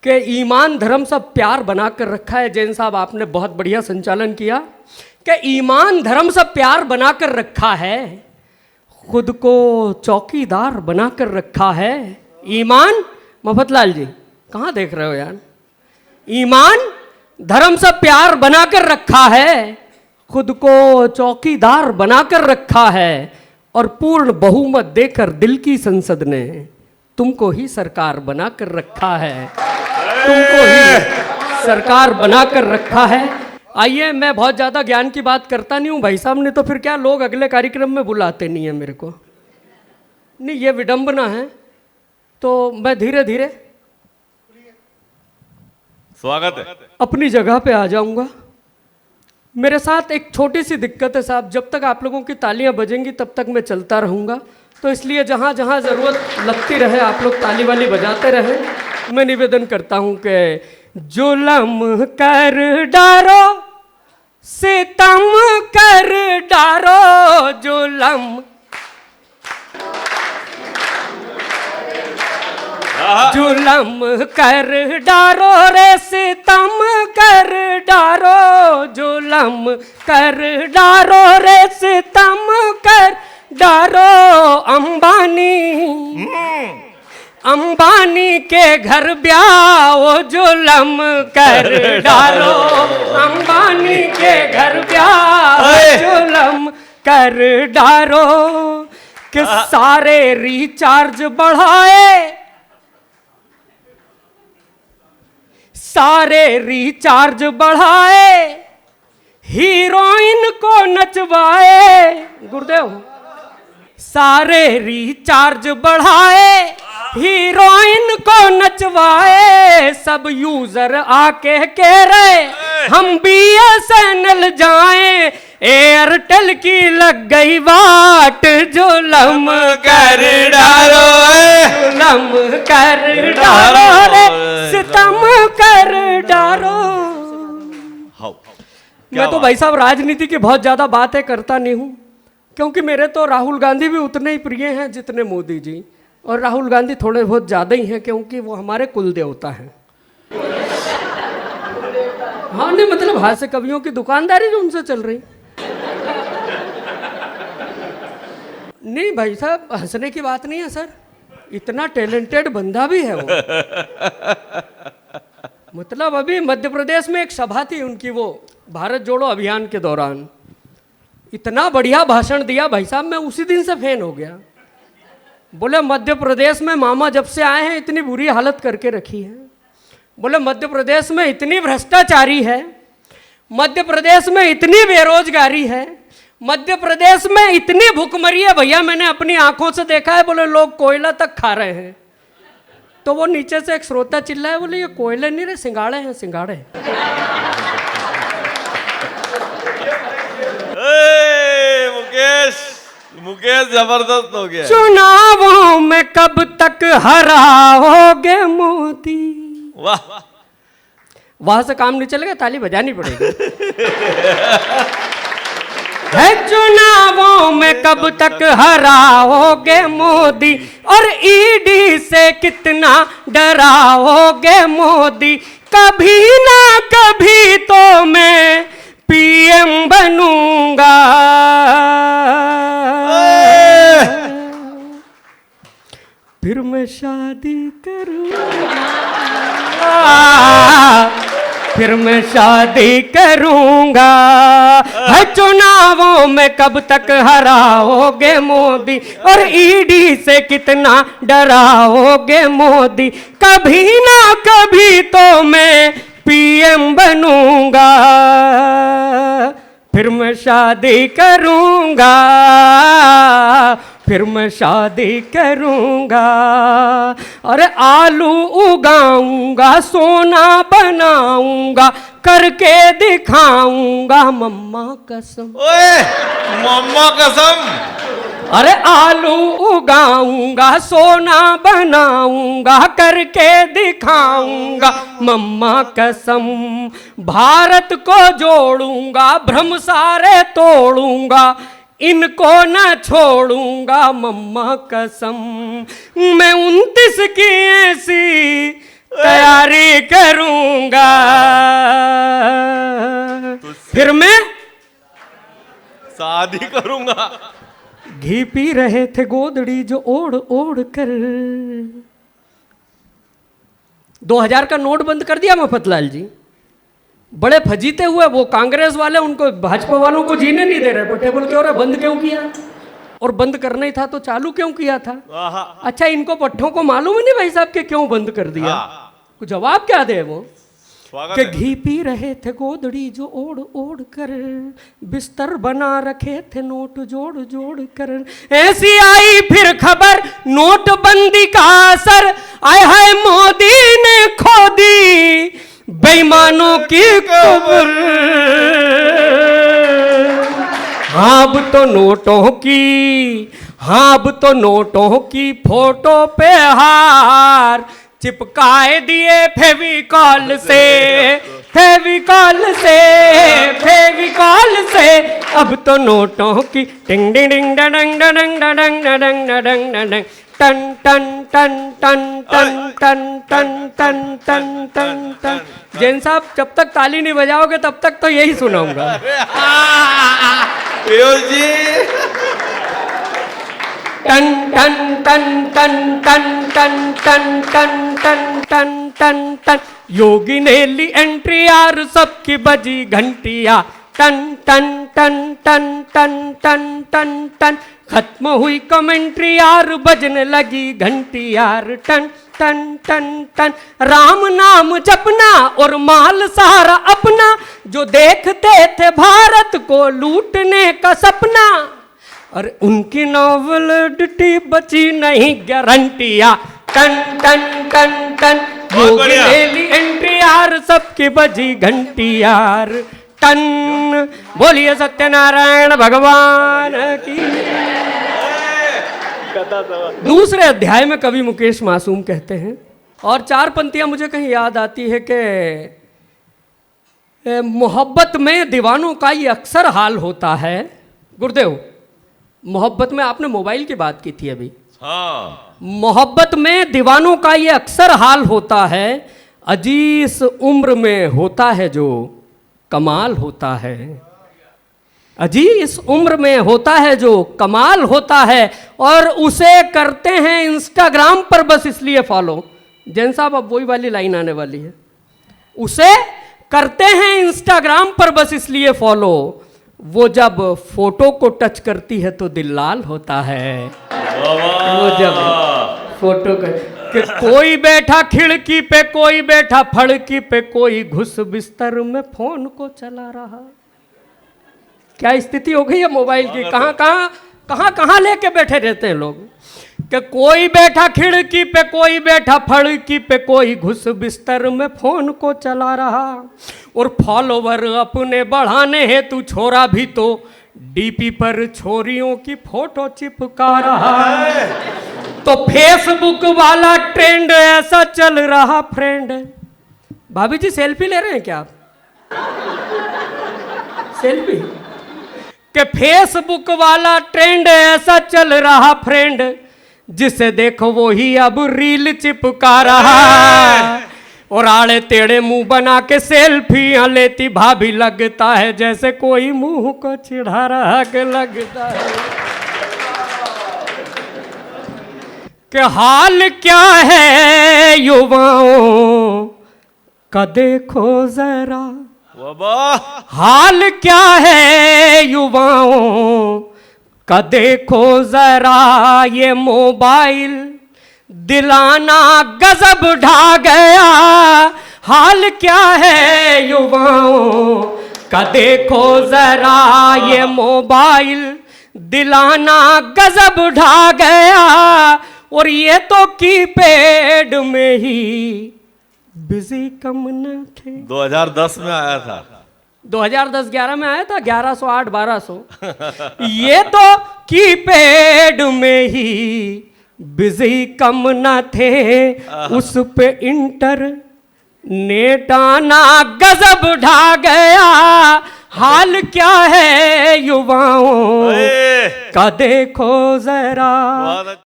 कि ईमान धर्म सब प्यार बना कर रखा है। जैन साहब आपने बहुत बढ़िया संचालन किया कि ईमान धर्म सब प्यार बना कर रखा है, खुद को चौकीदार बना कर रखा है। ईमान, मफतलाल जी कहाँ देख रहे हो यार? ईमान धर्म सब प्यार बना कर रखा है, खुद को चौकीदार बना कर रखा है, और पूर्ण बहुमत देकर दिल की संसद ने तुमको ही सरकार बना कर रखा है, तुमको ही सरकार बना कर रखा है। आइए, मैं बहुत ज़्यादा ज्ञान की बात करता नहीं हूँ भाई साहब ने, तो फिर क्या लोग अगले कार्यक्रम में बुलाते नहीं है मेरे को? नहीं, ये विडंबना है। तो मैं धीरे धीरे स्वागत है, अपनी जगह पे आ जाऊंगा। मेरे साथ एक छोटी सी दिक्कत है साहब, जब तक आप लोगों की तालियां बजेंगी तब तक मैं चलता रहूंगा, तो इसलिए जहां जहां ज़रूरत लगती रहे आप लोग ताली वाली बजाते रहे। मैं निवेदन करता हूं कि जुल्म कर डारो, सितम कर डारो, जुल्म जुल्म कर डारो रे, सितम कर डारो, जुल्म कर डारो रे, सितम कर डारो। अंबानी के घर ब्याह, जुल्म कर डारो, अंबानी के घर ब्याह, जुल्म कर डारो। कि सारे रिचार्ज बढ़ाए, सारे रिचार्ज बढ़ाए, हीरोइन को नचवाए। गुरुदेव, सारे रिचार्ज बढ़ाए, हीरोइन को नचवाए, सब यूजर आके कह रहे हम BSNL जाएं, एयरटेल की लग गई वाट, जुल्म कर डारो, जुल्म कर डारो रे, सितम कर डारो। मैं तो भाई साहब राजनीति की बहुत ज्यादा बातें करता नहीं हूं, क्योंकि मेरे तो राहुल गांधी भी उतने ही प्रिय हैं जितने मोदी जी, और राहुल गांधी थोड़े बहुत ज़्यादा ही हैं क्योंकि वो हमारे कुल देवता हैं। हाँ, नहीं मतलब हास्य कवियों की दुकानदारी जो उनसे चल रही। नहीं भाई साहब, हंसने की बात नहीं है सर, इतना टैलेंटेड बंदा भी है वो। मतलब अभी मध्य प्रदेश में एक सभा थी उनकी, वो भारत जोड़ो अभियान के दौरान इतना बढ़िया भाषण दिया भाई साहब, मैं उसी दिन से फैन हो गया। बोले मध्य प्रदेश में मामा जब से आए हैं इतनी बुरी हालत करके रखी है। बोले मध्य प्रदेश में इतनी भ्रष्टाचारी है, मध्य प्रदेश में इतनी बेरोजगारी है, मध्य प्रदेश में इतनी भूखमरी है भैया, मैंने अपनी आंखों से देखा है। बोले लोग कोयला तक खा रहे हैं। तो वो नीचे से एक श्रोता चिल्लाए, बोले ये कोयले नहीं रहे, सिंगाड़े हैं, सिंगाड़े। मुकेश जबरदस्त हो गया। चुनावों में कब तक हराओगे मोदी? वाह, वहां से काम नहीं चलेगा, ताली बजानी पड़ेगी। है चुनावों में कब तक हराओगे मोदी, और ईडी से कितना डराओगे मोदी, कभी ना कभी तो मैं PM बनूंगा, फिर मैं शादी करूंगा, फिर मैं शादी करूंगा। है चुनावों में कब तक हराओगे मोदी, और ईडी से कितना डराओगे मोदी, कभी ना कभी तो मैं PM बनूंगा, फिर मैं शादी करूंगा, फिर मैं शादी करूंगा। अरे आलू उगाऊंगा, सोना बनाऊंगा, करके दिखाऊंगा मम्मा कसम। ओए मम्मा कसम। अरे आलू उगाऊंगा, सोना बनाऊंगा, करके दिखाऊंगा मम्मा कसम। भारत को जोड़ूंगा, भ्रम सारे तोड़ूंगा, इनको न छोड़ूंगा मम्मा कसम। मैं 29 की ऐसी तैयारी करूंगा, फिर मैं शादी करूंगा। घी पी रहे थे गोदड़ी जो ओढ़ ओढ़ कर। 2000 का नोट बंद कर दिया मफतलाल जी, बड़े फजीते हुए वो कांग्रेस वाले, उनको भाजपा वालों को जीने नहीं दे रहे, पोर्टेबल क्यों रहा, बंद क्यों किया? और बंद करना ही था तो चालू क्यों किया था? अच्छा, इनको पट्टों को मालूम ही नहीं भाई साहब के क्यों बंद कर दिया? कुछ जवाब क्या दे वो कि घी पी रहे थे गोदड़ी जो ओढ़ ओढ़ कर, बिस्तर बना रखे थे नोट जोड़ जोड़ कर। ऐसी आई फिर खबर नोटबंदी का असर, आए हाय मोदी ने खो दी बेईमानों की कब्र। हाँ अब तो नोटों की, हाँ अब तो नोटों की फोटो पे हार चिपकाए दिए फेविकॉल से, फेविकॉल से, फेविकॉल से। अब तो नोटों की टिंग डिंग डिंग डंग डंग डंग डंग डंग डंग टन टन टन टन टन टन टन टन टन टन टन। जैन साहब जब तक ताली नहीं बजाओगे तब तक तो यही सुनाऊंगा। पीयूष जी टन टन टन टन टन टन टन टन टन टन टन टन। योगी ने ली एंट्री यार सबकी बजी घंटिया, टन टन टन टन टन टन टन टन। खत्म हुई कमेंट्री यार बजने लगी घंटी यार, टन टन टन टन। राम नाम जपना और माल सारा अपना, जो देखते थे भारत को लूटने का सपना। और उनकी नॉवलिटी बची नहीं गारंटिया, टन टन टन टन। योगी ने ली एंट्री यार सबकी बजी घंटी यार, टन। बोलिए सत्यनारायण भगवान की। दूसरे अध्याय में कवि मुकेश मासूम कहते हैं, और 4 पंक्तियां मुझे कहीं याद आती है कि मोहब्बत में दीवानों का ये अक्सर हाल होता है। गुरुदेव, मोहब्बत में आपने मोबाइल की बात की थी अभी। हाँ, मोहब्बत में दीवानों का ये अक्सर हाल होता है, अजी इस उम्र में होता है जो कमाल होता है। अजी इस उम्र में होता है जो कमाल होता है, और उसे करते हैं इंस्टाग्राम पर बस इसलिए फॉलो। जैन साहब अब वही वाली लाइन आने वाली है, उसे करते हैं इंस्टाग्राम पर बस इसलिए फॉलो, वो जब फोटो को टच करती है तो दिल लाल होता है। वो जब फोटो कि कोई बैठा खिड़की पे, कोई बैठा फड़की पे, कोई घुस बिस्तर में फोन को चला रहा। क्या स्थिति हो गई है मोबाइल की, कहाँ कहाँ कहाँ कहाँ लेके बैठे रहते हैं लोग। कि कोई बैठा खिड़की पे, कोई बैठा फड़की पे, कोई घुस बिस्तर में फोन को चला रहा। और फॉलोवर अपने बढ़ाने हेतु छोरा भी तो डीपी पर छोरियों की फोटो चिपका रहा है। तो फेसबुक वाला ट्रेंड ऐसा चल रहा फ्रेंड। भाभी जी सेल्फी ले रहे हैं क्या आप? सेल्फी कि फेसबुक वाला ट्रेंड ऐसा चल रहा फ्रेंड, जिसे देखो वो ही अब रील चिपका रहा। और आड़े टेढ़े मुंह बना के सेल्फियां लेती भाभी, लगता है जैसे कोई मुंह को चिढ़ा रहा के लगता है। कि हाल क्या है युवाओं का देखो जरा, हाल क्या है युवाओं का देखो जरा। ये मोबाइल दिलाना गजब ढा गया, हाल क्या है युवाओं का देखो जरा। ये मोबाइल दिलाना गजब ढा गया, और ये तो कीपैड में ही बिजी कम न थे। 2010 में आया था, 2010-11 में आया था, 1108 1200। ये तो कीपैड में ही बिजी कम न थे, उस पे इंटरनेट आना गजब ढा गया। हाल क्या है युवाओं का देखो जरा।